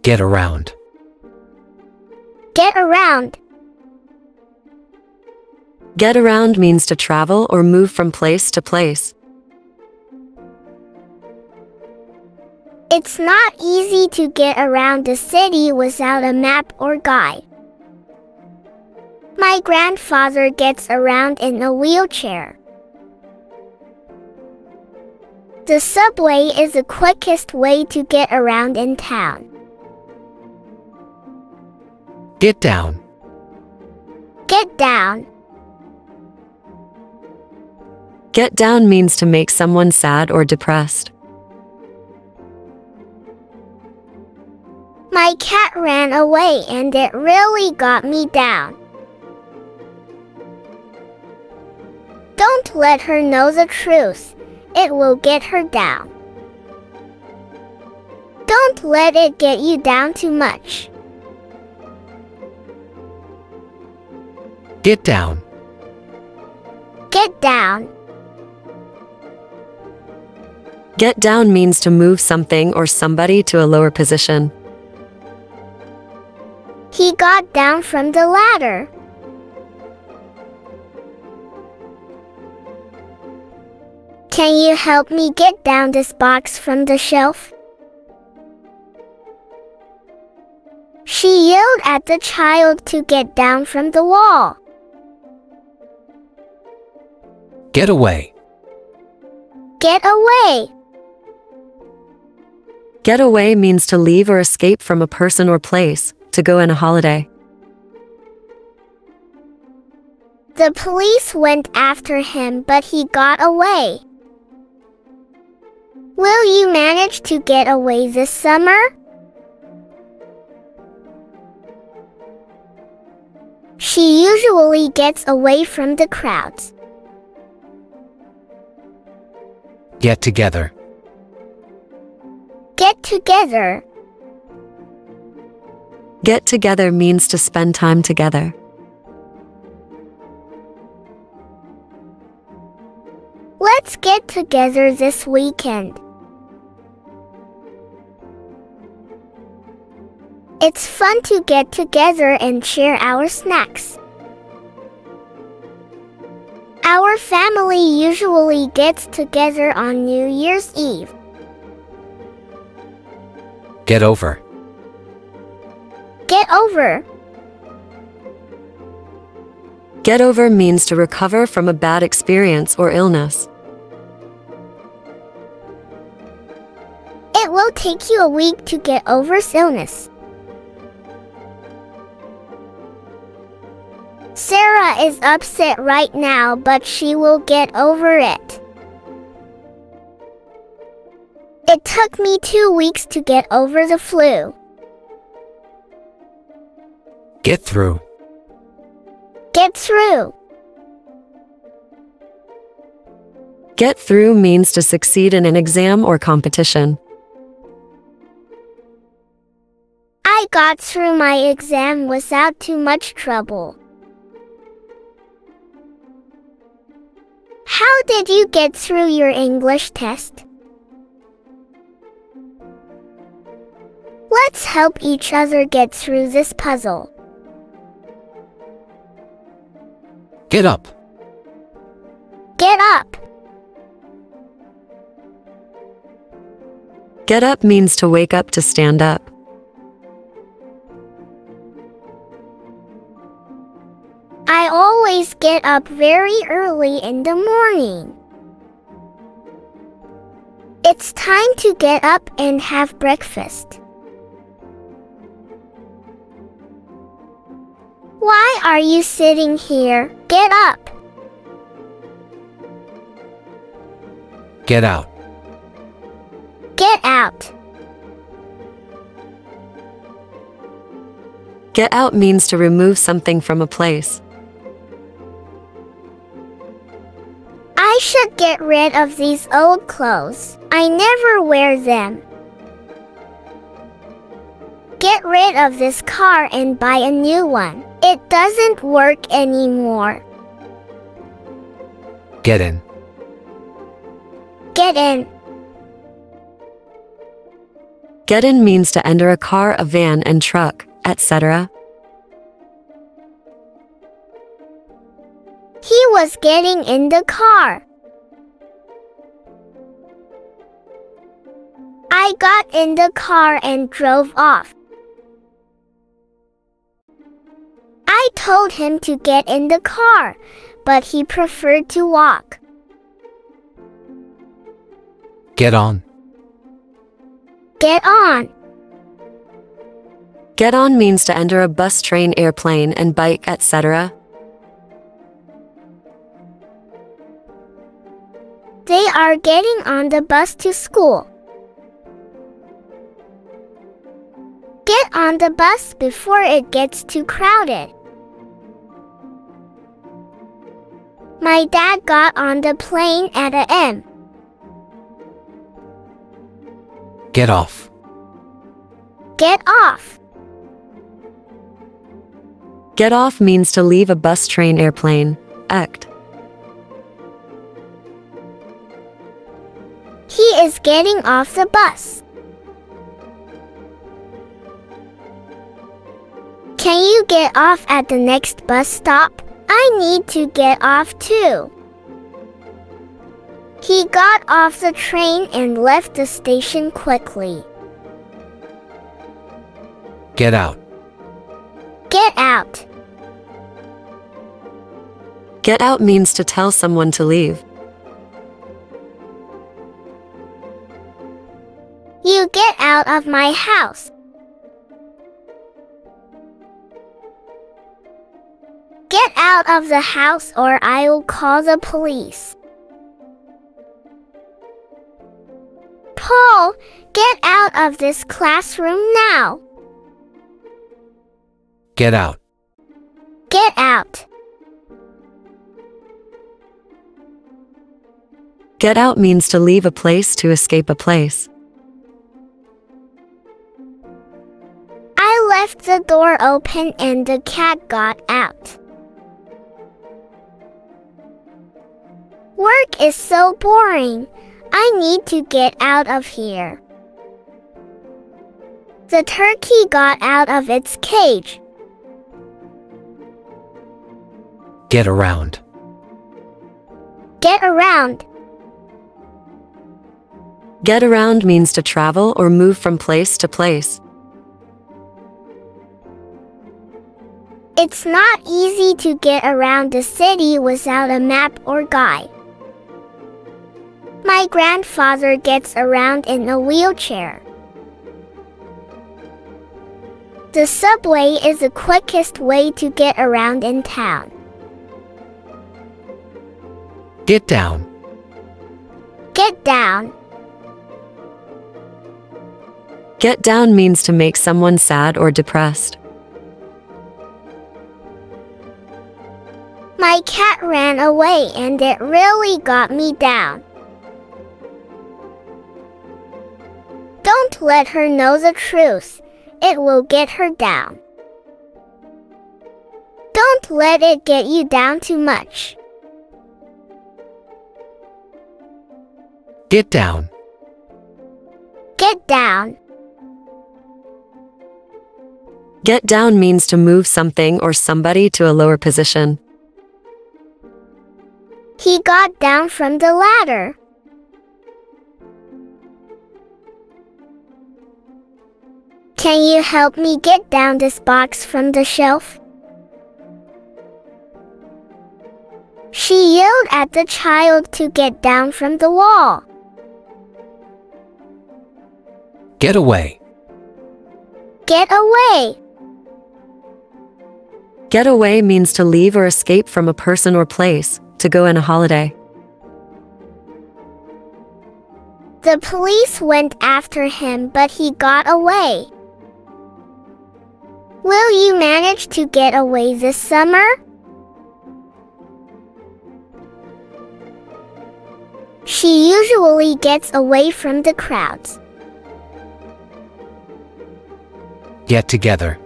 Get around. Get around. Get around means to travel or move from place to place. It's not easy to get around the city without a map or guide. My grandfather gets around in a wheelchair. The subway is the quickest way to get around in town. Get down. Get down. Get down means to make someone sad or depressed. My cat ran away and it really got me down. Don't let her know the truth. It will get her down. Don't let it get you down too much. Get down. Get down. Get down means to move something or somebody to a lower position. He got down from the ladder. Can you help me get down this box from the shelf? She yelled at the child to get down from the wall. Get away. Get away. Get away means to leave or escape from a person or place, to go on a holiday. The police went after him, but he got away. Will you manage to get away this summer? She usually gets away from the crowds. Get together. Get together. Get together means to spend time together. Let's get together this weekend. It's fun to get together and share our snacks. Our family usually gets together on New Year's Eve. Get over. Get over. Get over means to recover from a bad experience or illness. It will take you a week to get over illness. Sarah is upset right now, but she will get over it. It took me 2 weeks to get over the flu. Get through. Get through. Get through means to succeed in an exam or competition. I got through my exam without too much trouble. How did you get through your English test? Let's help each other get through this puzzle. Get up. Get up. Get up means to wake up, to stand up. I always get up very early in the morning. It's time to get up and have breakfast. Why are you sitting here? Get up. Get out. Get out. Get out means to remove something from a place. I should get rid of these old clothes. I never wear them. Get rid of this car and buy a new one. It doesn't work anymore. Get in. Get in. Get in means to enter a car, a van and truck, etc. He was getting in the car. I got in the car and drove off. I told him to get in the car, but he preferred to walk. Get on. Get on. Get on means to enter a bus, train, airplane and bike, etc. They are getting on the bus to school. Get on the bus before it gets too crowded. My dad got on the plane at a.m. Get off. Get off. Get off means to leave a bus, train, airplane, etc. He is getting off the bus. Can you get off at the next bus stop? I need to get off too. He got off the train and left the station quickly. Get out. Get out. Get out means to tell someone to leave. You get out of my house. Get out of the house or I will call the police. Paul, get out of this classroom now. Get out. Get out. Get out means to leave a place, to escape a place. I left the door open and the cat got out. Work is so boring. I need to get out of here. The turkey got out of its cage. Get around. Get around. Get around means to travel or move from place to place. It's not easy to get around the city without a map or guide. My grandfather gets around in a wheelchair. The subway is the quickest way to get around in town. Get down. Get down. Get down means to make someone sad or depressed. My cat ran away and it really got me down. Don't let her know the truth. It will get her down. Don't let it get you down too much. Get down. Get down. Get down means to move something or somebody to a lower position. He got down from the ladder. Can you help me get down this box from the shelf? She yelled at the child to get down from the wall. Get away. Get away. Get away means to leave or escape from a person or place, to go on a holiday. The police went after him, but he got away. Will you manage to get away this summer? She usually gets away from the crowds. Get together.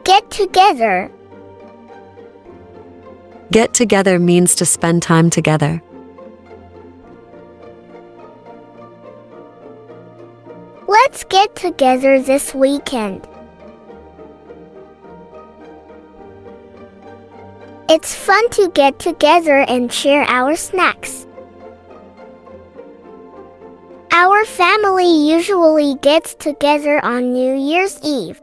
Get together. Get together means to spend time together. get together this weekend. It's fun to get together and share our snacks. Our family usually gets together on New Year's Eve.